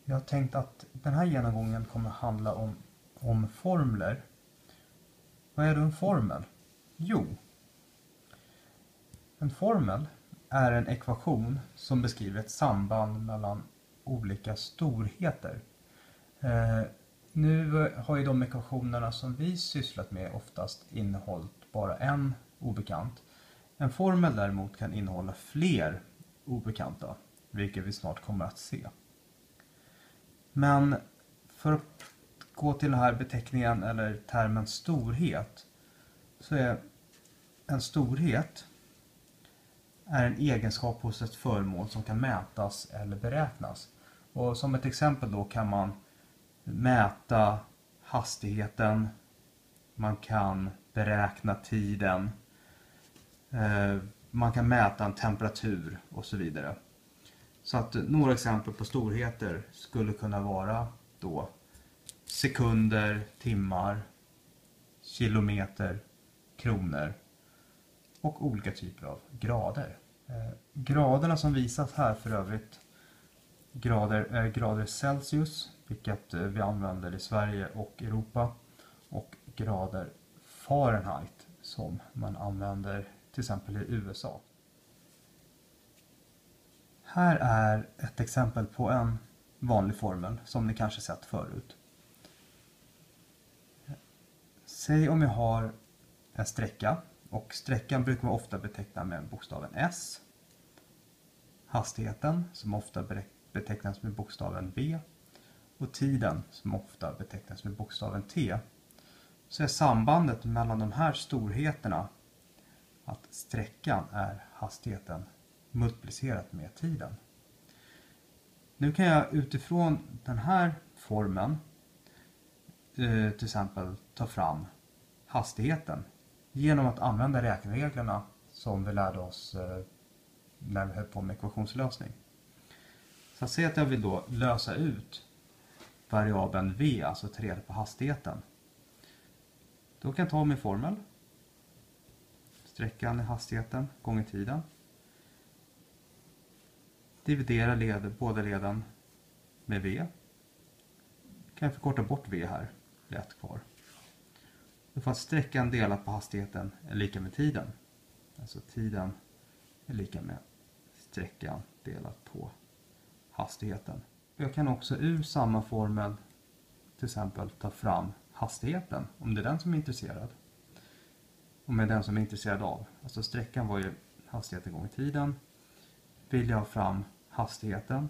Jag har tänkt att den här genomgången kommer att handla om formler. Vad är då en formel? Jo, en formel är en ekvation som beskriver ett samband mellan olika storheter. Nu har ju de ekvationerna som vi sysslat med oftast innehållit bara en obekant. En formel däremot kan innehålla fler obekanta, vilket vi snart kommer att se. Men för att gå till den här beteckningen eller termen storhet, så är en storhet en egenskap hos ett föremål som kan mätas eller beräknas. Och som ett exempel då kan man mäta hastigheten, man kan beräkna tiden, man kan mäta en temperatur och så vidare. Så att några exempel på storheter skulle kunna vara då sekunder, timmar, kilometer, kronor och olika typer av grader. Graderna som visas här för övrigt är grader Celsius, vilket vi använder i Sverige och Europa, och grader Fahrenheit som man använder till exempel i USA. Här är ett exempel på en vanlig formel som ni kanske sett förut. Säg om jag har en sträcka, och sträckan brukar man ofta beteckna med bokstaven S. Hastigheten som ofta betecknas med bokstaven V. Och tiden som ofta betecknas med bokstaven T. Så är sambandet mellan de här storheterna att sträckan är hastigheten multiplicerat med tiden. Nu kan jag utifrån den här formeln till exempel ta fram hastigheten genom att använda räknereglerna som vi lärde oss när vi höll på med ekvationslösning. Så säg att jag vill då lösa ut variabeln v, alltså ta reda på hastigheten. Då kan jag ta min formel. Sträckan är hastigheten gånger tiden. Dividera båda leden med v. Kan jag förkorta bort v här. Det är 1 kvar. Då får att sträckan delat på hastigheten är lika med tiden. Alltså tiden är lika med sträckan delat på hastigheten. Jag kan också ur samma formel till exempel ta fram hastigheten, om det är den som är intresserad. Om det är den som är intresserad av. Alltså sträckan var ju hastigheten gånger tiden. Vill jag ha fram hastigheten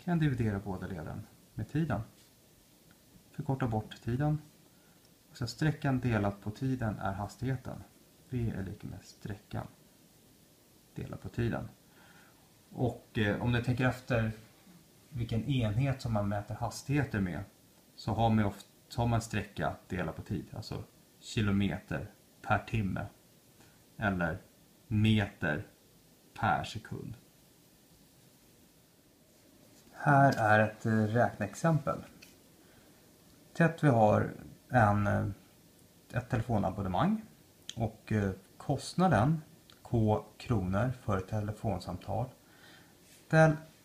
kan jag dividera båda leden med tiden. Förkorta bort tiden. Så sträckan delat på tiden är hastigheten. V är lika med sträckan delat på tiden. Och om du tänker efter vilken enhet som man mäter hastigheter med, så har man sträcka delat på tid. Alltså kilometer per timme. Eller meter per sekund. Här är ett räkneexempel. Vi har ett telefonabonnemang och kostnaden K kronor för ett telefonsamtal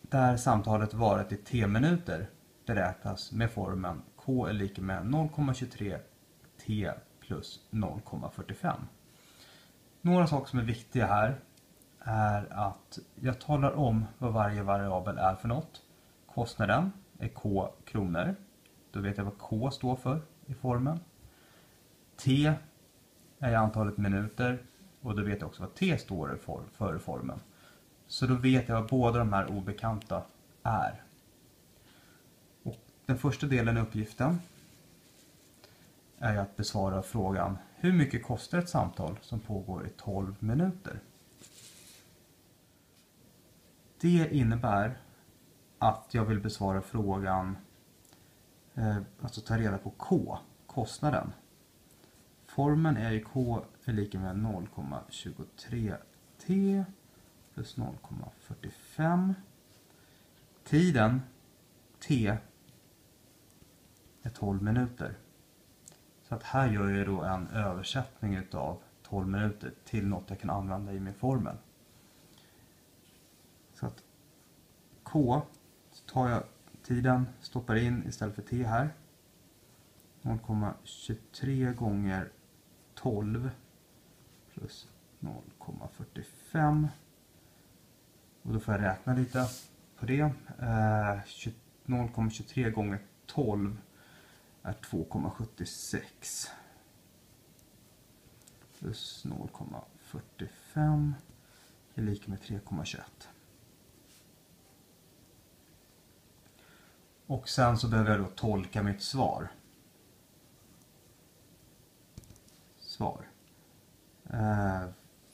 där samtalet varit i 10 minuter beräknas med formeln K är lika med 0,23 T plus 0,45. Några saker som är viktiga här är att jag talar om vad varje variabel är för något. Kostnaden är K kronor. Då vet jag vad K står för i formeln. T är antalet minuter och då vet jag också vad T står för i formeln. Så då vet jag vad båda de här obekanta är. Och den första delen i uppgiften är att besvara frågan: hur mycket kostar ett samtal som pågår i 12 minuter? Det innebär att jag vill besvara frågan, alltså ta reda på K, kostnaden. Formeln är ju K är lika med 0,23 T plus 0,45. Tiden T är 12 minuter. Så att här gör jag då en översättning utav 12 minuter till något jag kan använda i min formel. Så att K, så tar jag tiden, stoppar in istället för t här. 0,23 gånger 12 plus 0,45. Och då får jag räkna lite på det. 0,23 gånger 12 är 2,76. Plus 0,45 är lika med 3,21. Och sen så behöver jag då tolka mitt svar.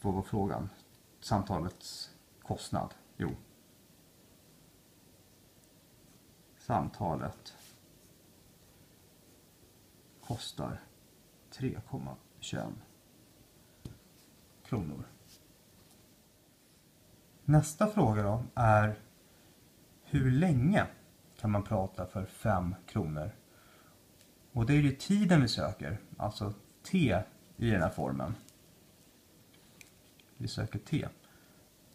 Vad var frågan? Samtalets kostnad. Jo. Samtalet kostar 3,21 kronor. Nästa fråga då är: hur länge kan man prata för 5 kronor? Och det är ju tiden vi söker, alltså t i den här formen. Vi söker t.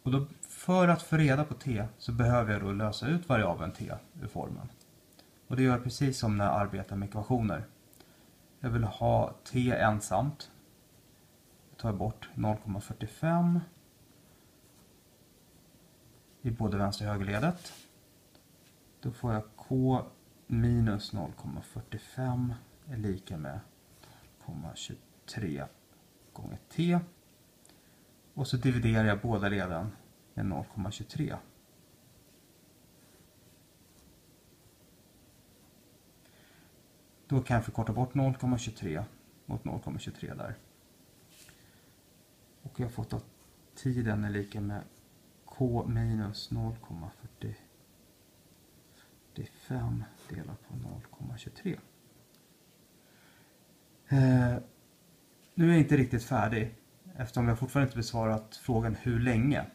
Och då, för att få reda på t så behöver jag då lösa ut variabeln t ur formen. Och det gör jag precis som när jag arbetar med ekvationer. Jag vill ha t ensamt. Jag tar bort 0,45 i både vänster och högerledet. Då får jag k minus 0,45 är lika med 0,23 gånger t. Och så dividerar jag båda leden med 0,23. Då kan jag förkorta bort 0,23 mot 0,23 där. Och jag har fått att tiden är lika med k minus 0,45 delat på 0,23. Nu är jag inte riktigt färdig eftersom jag fortfarande inte besvarat frågan hur länge.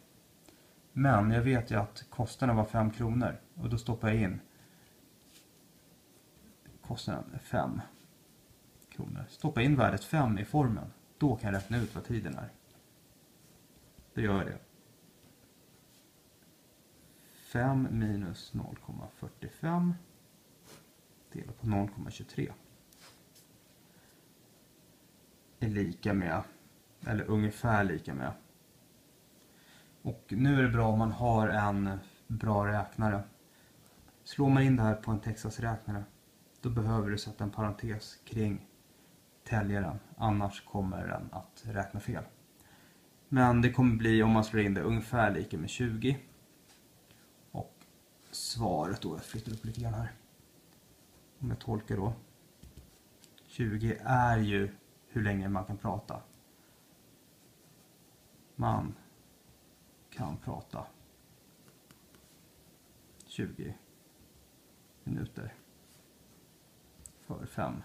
Men jag vet ju att kostnaden var 5 kronor och då stoppar jag in kostnaden är 5 kronor. Stoppa in värdet 5 i formen. Då kan jag räkna ut vad tiden är. Då gör jag det. 5 minus 0,45 delat på 0,23 är lika med, eller ungefär lika med. Och nu är det bra om man har en bra räknare. Slår man in det här på en Texas-räknare, då behöver du sätta en parentes kring täljaren. Annars kommer den att räkna fel. Men det kommer bli, om man slår in det, ungefär lika med 20. Och svaret då, jag flyttar upp lite grann här. Om jag tolkar då. 20 är ju hur länge man kan prata. Man kan prata 20 minuter för 5